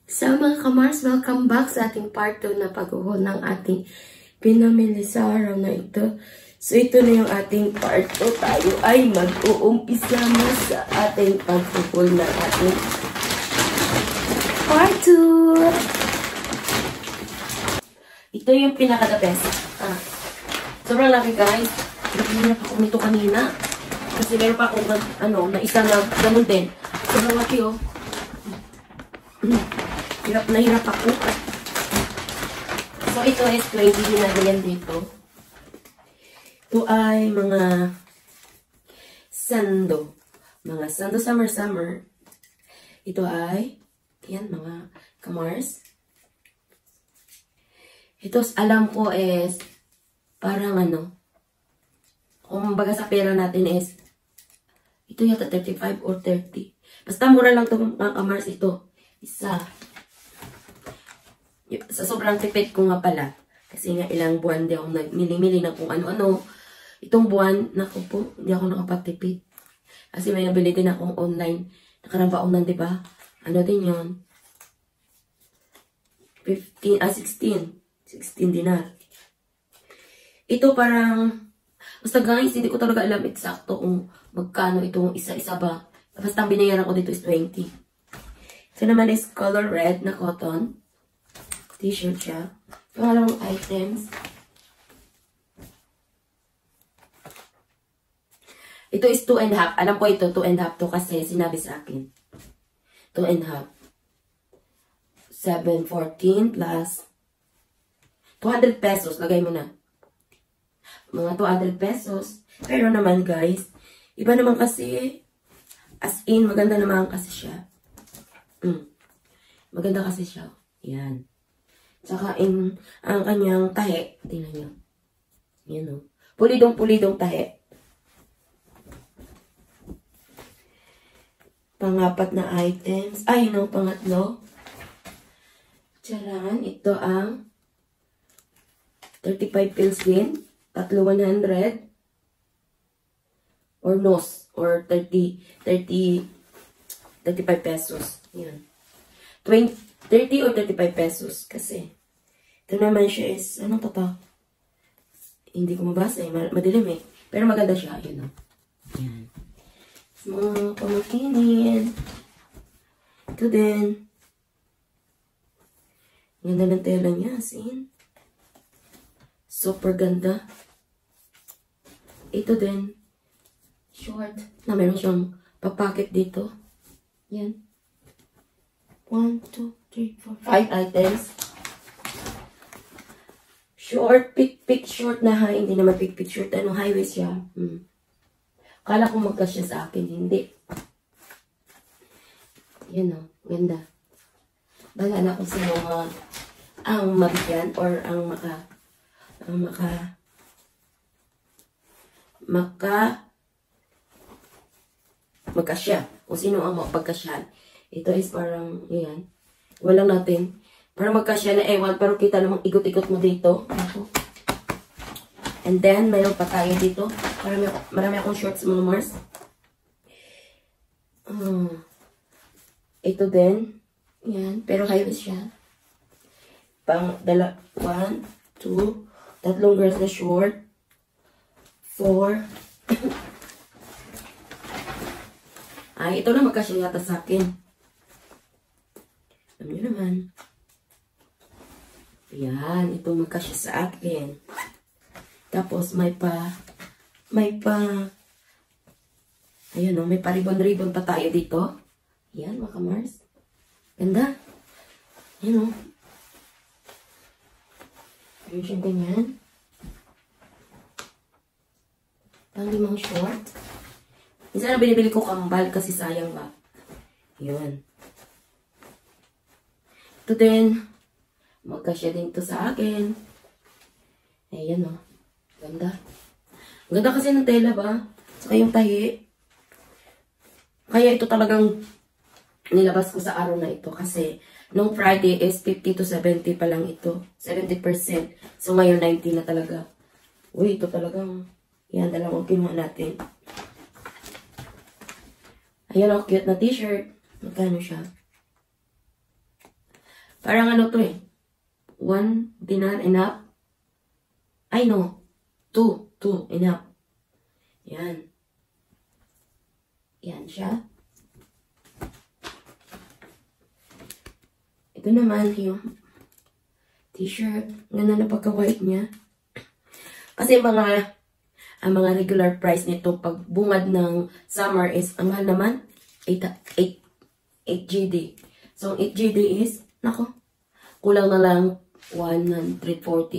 So mga kamars, welcome back sa ating part 2 na pag-uhol ng ating pinamili sa araw na ito. So ito na yung ating part 2. Tayo ay mag-uumpisa na sa ating pag-uhol ng ating part 2. Ito yung pinaka-the best. Sobrang laki guys. Hirap ako nito kanina. Kasi meron pa akong na isa na ganun din. Sobrang laki oh. Hirap na hirap ako. So, ito is 20 dinagayan dito. Ito ay mga sando. Mga sando summer. Ito ay, yan, mga kamars. Ito, alam ko is, parang kung baga sa pera natin is, ito yata 35 or 30. Basta mura lang ito mga kamars ito. Isa. Sa sobrang tipid ko nga pala. Kasi nga ilang buwan di ako nagmili-mili na kung ano-ano. Itong buwan, naku po, hindi ako nakapagtipid. Kasi may nabili din akong online. Nakarabaonan, di ba? Ano din yun? 16 dinar. Ito parang, basta guys, hindi ko talaga alam eksakto kung magkano itong isa-isa ba. Basta ang binayaran ko dito is 20. Ito naman is color red na cotton. T-shirt siya. Pangalawang items. Ito is 2.5. Alam ko ito, 2.5 to kasi sinabi sa akin. 2.5. 714 plus 200 pesos. Lagay mo na. Mga 200 pesos. Pero naman guys, iba naman kasi, as in, maganda naman kasi siya. Maganda kasi siya. Yan. Tsaka ang kanyang tahe. Tingnan nyo. Yan o. Pulidong tahe. Pangapat na items. Ay, no, pangatlo. Tsaran, ito ang 35 pills din. Tatlo 100. Or nose. Or 35 pesos. Yan. 30 or 35 pesos. Kasi, ito naman siya is, anong tata? Hindi ko mabasa eh. Madilim eh. Pero maganda siya. Yun o. Yan. Mga pamakinin. Ito din. Ganda ng tela niya. Asin. Super ganda. Ito din. Short. Na meron siyang papakit dito. Yan. 1, 2, 3, 4, 5 items. Short, pick short na high. Hindi naman pick short. High waist siya. Kala ko magkasya sa akin. Hindi. Yan o. Ganda. Bahala ko sa mga ang mabigyan or ang magkasya. Kung sino ang mapagkasyan. Ito is parang, yan. Walang natin. Para magkasya na ewan, pero kita namang ikot-ikot mo dito. Ito. And then, mayroon pa tayo dito. Marami akong shorts, mga Mars. Ito din. Yan. Pero high waist siya. 1, 2, tatlong girls na short. 4. Ay, ito na magkasya yata sa akin. Alam niyo naman. Yan, ito magkasya sa akin. Tapos may pa ayun o, may pa ribbon pa tayo dito. Yan, mga kamars. Ganda. Yan o. Ayun siya ganyan. Pang limang short. Minsan na binibili ko kambal kasi sayang ba. Yun. Ito din. Magkasya din to sa akin. Ayan o. Ganda. Ganda kasi ng tela ba? Saka yung tahi. Kaya ito talagang nilabas ko sa araw na ito. Kasi nung Friday is 50 to 70 pa lang ito. 70%. So ngayon 90 na talaga. Uy, ito talagang yan, dalawang kinuha natin. Ayan o, cute na t-shirt. Magkano siya? Parang ano to eh. 1 dinar enough. Ay no. 2 enough. Yan. Yan siya. Ito naman yung t-shirt. Ganda na pagka-white niya. Kasi ang mga regular price nito pag bungad ng summer is, ang mahal naman, 8 GD. So, 8 GD is, nako, kulang na lang 140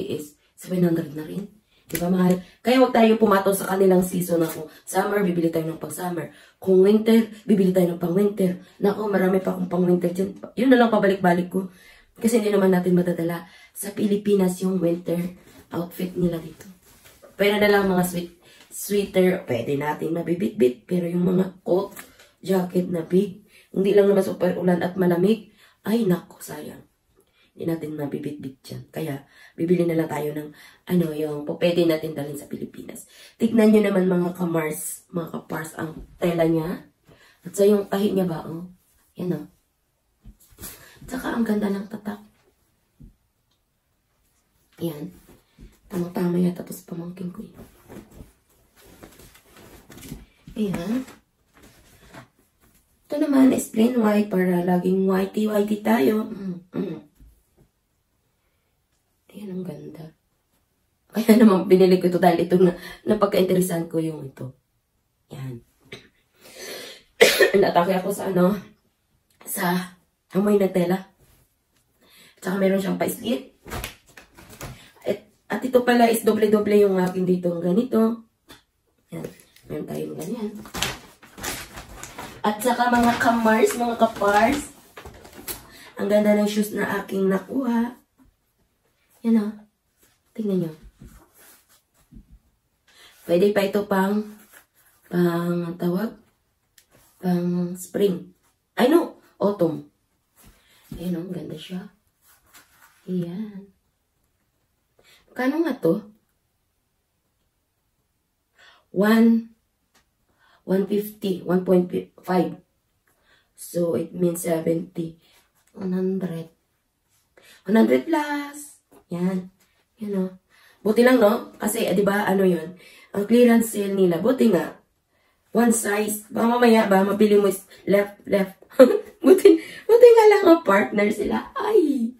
is 700 na rin. Diba mahal? Kaya huwag tayo pumatol sa kanilang season na kung summer, bibili tayo ng pang-summer. Kung winter, bibili tayo ng pang-winter. Nako, marami pa akong pang-winter dyan. Yun na lang pabalik-balik ko. Kasi hindi naman natin madadala sa Pilipinas yung winter outfit nila dito. Pero na lang mga sweater, pwede natin mabibit-bit. Pero yung mga coat, jacket na big, hindi lang naman super ulan at malamig, ay nako, sayang. Hindi natin mabibit-bit dyan. Kaya, bibili na lang tayo ng, yung pwede natin dalhin sa Pilipinas. Tignan nyo naman mga kamars, mga kapars, ang tela niya. At sa yung tahi niya ba, oh. Yan, oh. Tsaka, ang ganda ng tatak. Yan. Tamang-tama yan, tapos pamangkin ko yun. Ayan. Ito naman is plain white para laging whitey-whitey tayo. Ayan, ang ganda. Kaya naman binili ko ito dahil ito na napagka-interesan ko yung ito. Yan. Natake ako sa sa amoy na tela. At saka meron siyang pa-slit. At ito pala is doble-doble yung akin dito. Ganito. Yan. Meron tayong ganyan. At saka mga kamars, mga kapars. Ang ganda ng shoes na aking nakuha. Yan o. Tingnan nyo. Pwede pa ito pang spring. Ay no, autumn. Ayan o, ganda siya. Ayan. Kano nga to? 150, 1.5. So, it means 70. 100. 100 plus. Yan. Yan o. Buti lang, no? Kasi, di ba, yun? Ang clearance sale nila. Buti nga. One size. Baka mamaya, mabili mo left. buti nga lang ang partner sila. Ay!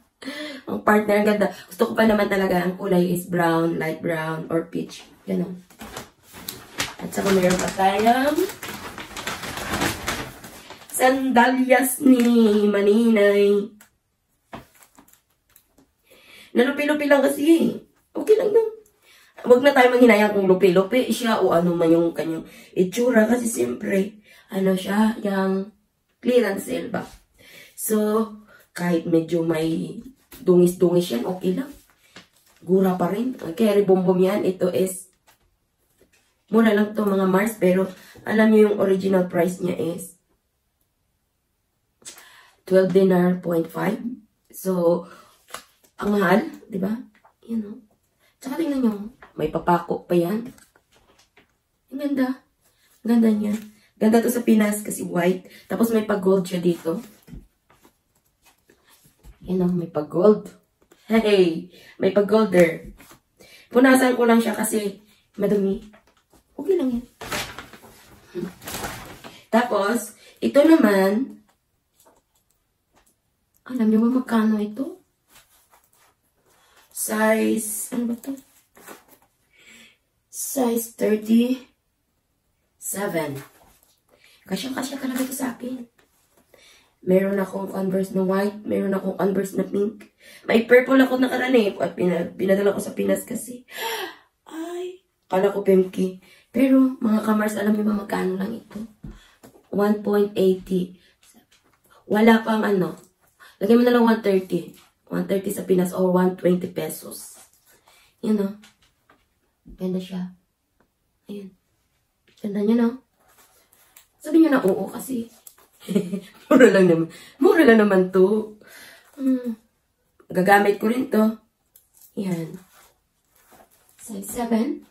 Ang partner, ang ganda. Gusto ko pa naman talaga, ang kulay is brown, light brown, or peach. Yan o. At saka meron pa tayong sandalyas ni Maninay. Nalupi-lupi lang kasi. Okay lang yun. Huwag na tayo manghinayang kung lupi-lupi siya o ano man yung kanyang itsura. Kasi siyempre, siya, yung clearance sale ba. So, kahit medyo may dungis-dungis yan, okay lang. Gura pa rin. Kaya ribombom yan. Ito is mura lang to mga Mars, pero alam niyo yung original price niya is 12 dinar.5. So, ang mahal, di ba? Yan o. Tsaka tingnan nyo, may papako pa yan. Ang ganda. Ang ganda niya. Ganda to sa Pinas kasi white. Tapos may pag-gold siya dito. Yan o, may pag-gold. Hey! May pag-golder. Punasan ko lang siya kasi madumi. Okay lang yan. Tapos, ito naman, alam niyo ba magkano ito? Size, ano ba ito? Size 37. Kasya-kasya talaga ito sa akin. Meron akong Converse na white, meron akong Converse na pink. May purple ako nakaraan at pinadala ko sa Pinas kasi, ay, kala ko pimki. Pero, mga kamars, alam niyo ba magkano lang ito? 1.80. Wala pang lagyan mo na lang 130. 130 sa Pinas or 120 pesos. Yan o. Ganda siya. Ayan. Ganda niya no? Sabi niyo na oo kasi. Mura lang naman. Mura lang naman to. Gagamit ko rin to. Yan. Size 7.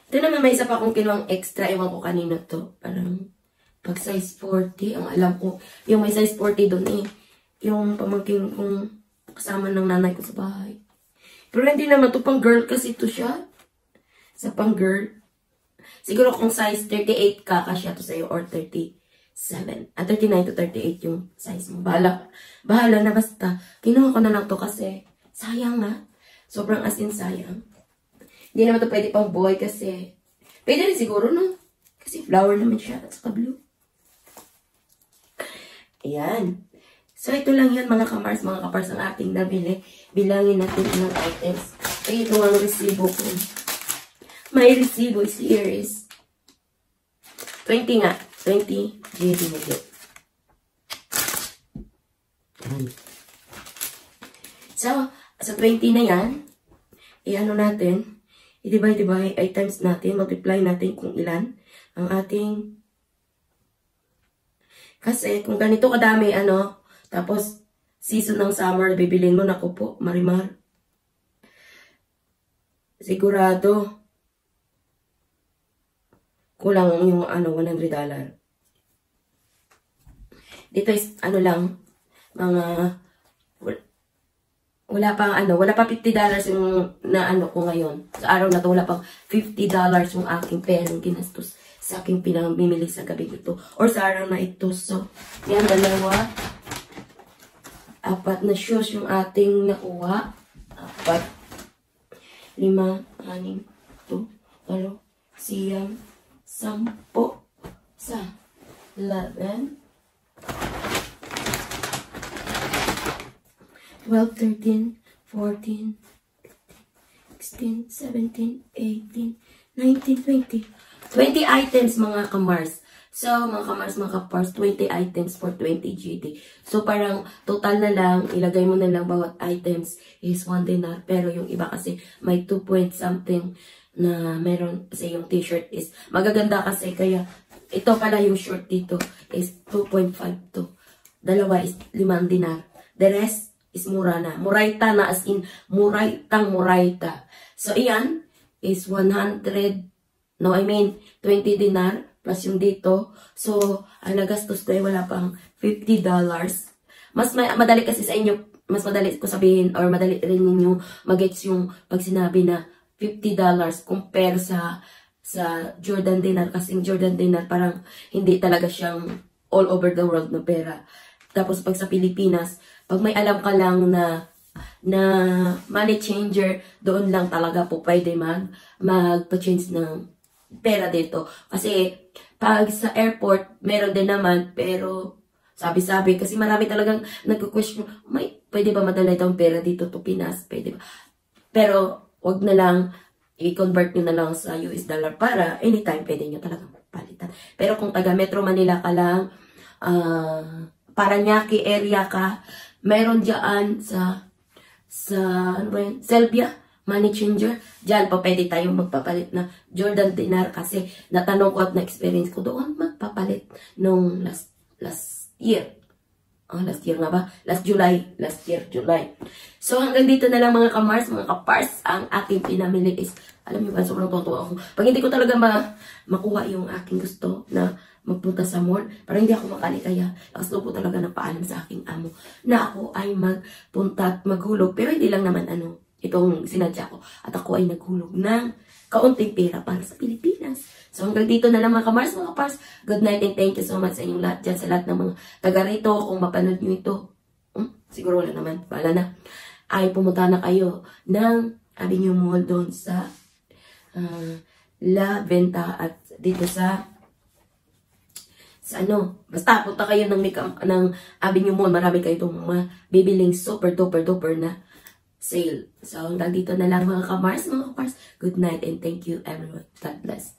Ito naman may isa pa akong kinuwang extra. Ewan ko kanina to. Pag size 40, ang alam ko, yung may size 40 doon eh, yung pamangking kong kasama ng nanay ko sa bahay. Pero hindi naman to pang girl kasi to siya. Sa pang girl. Siguro kung size 38 ka, kasya to sa'yo or 37. 39 to 38 yung size mo. Bahala na basta. Kinuha ko na lang to kasi sayang na. Sobrang as in sayang. Hindi naman to pwede pang boy kasi pwede rin siguro no. Kasi flower naman siya at saka blue. Ayan. So, ito lang yan mga kapars ang ating nabili. Bilangin natin ng items. Ay, ito ang resibo ko. May resibo is 20 nga. 20 GD mo dito. So, sa 20 na yan, i-ano natin, i-divide items natin, multiply natin kung ilan ang ating. Kasi, kung ganito kadami, tapos, season ng summer, bibilin mo, naku po, marimar. Sigurado, kulang yung, $100. Dito is, lang, mga, wala pa $50 yung, ko ngayon. Sa araw na to, wala pang $50 yung aking perang ginastos sa aking pinamimili sa gabi ito. Or sa araw na ito. So, yan, 2. 4 na shoes yung ating nakuha. 4, 5, 6, 7, 8, 9, 10, 11, 12, 13, 14, 16, 17, 18, 19, 20. 20 items mga kamars. So, mga kapars, 20 items for 20 GD. So, parang total na lang, ilagay mo na lang bawat items is 1 dinar. Pero yung iba kasi may 2 point something na meron kasi yung t-shirt is magaganda kasi. Kaya, ito pala yung short dito is 2.5 to. Dalawa is 5 dinar. The rest is mura na. Murayta na as in, murayta. So, iyan is 20 dinar. Plus yung dito. So, ang nagastos ko ay wala pang $50. Mas madali kasi sa inyo, mas madali ko sabihin or madali rin ninyo mag-gets yung pag sinabi na $50 compare sa Jordan dinar. Kasi yung Jordan dinar parang hindi talaga siyang all over the world na pera. Tapos pag sa Pilipinas, pag may alam ka lang na money changer, doon lang talaga po pwede magpa-change ng pera dito. Kasi, pag sa airport, meron din naman, pero, sabi-sabi, kasi marami talagang nagko-question, pwede ba madala itong pera dito to Pinas? Pwede ba? Pero, wag na lang, i-convert nyo na lang sa US dollar para anytime pwede nyo talagang palitan. Pero kung taga Metro Manila ka lang, Paranaque area ka, meron dyan sa Selvia, money changer. Diyan pa pwede tayong magpapalit na Jordan dinar kasi natanong ko at na-experience ko doon magpapalit nung last year. Last year nga ba? Last year, July. So hanggang dito na lang mga kamars, mga kapars, ang aking pinamili is, alam niyo ba, sobrang totoo ako. Pag hindi ko talaga makuha yung aking gusto na magpunta sa mall, parang hindi ako makali kaya lakas loob ko talaga ng paalam sa aking amo na ako ay magpunta at maghulog. Pero hindi lang naman itong sinadya ko. At ako ay naghulog ng kaunting pera para sa Pilipinas. So hanggang dito na lang mga kamars, mga kapars. Good night and thank you so much sa inyong lahat dyan, sa lahat ng mga taga rito. Kung mapanood nyo ito, siguro wala naman, wala na, ay pumunta na kayo ng Avenue Mall doon sa La Venta at dito sa basta punta kayo ng Avenue Mall. Marami kayo itong mga bibiling super duper na sale. So, hanggang dito na lang mga kamars, mga kapars. Good night and thank you everyone. God bless.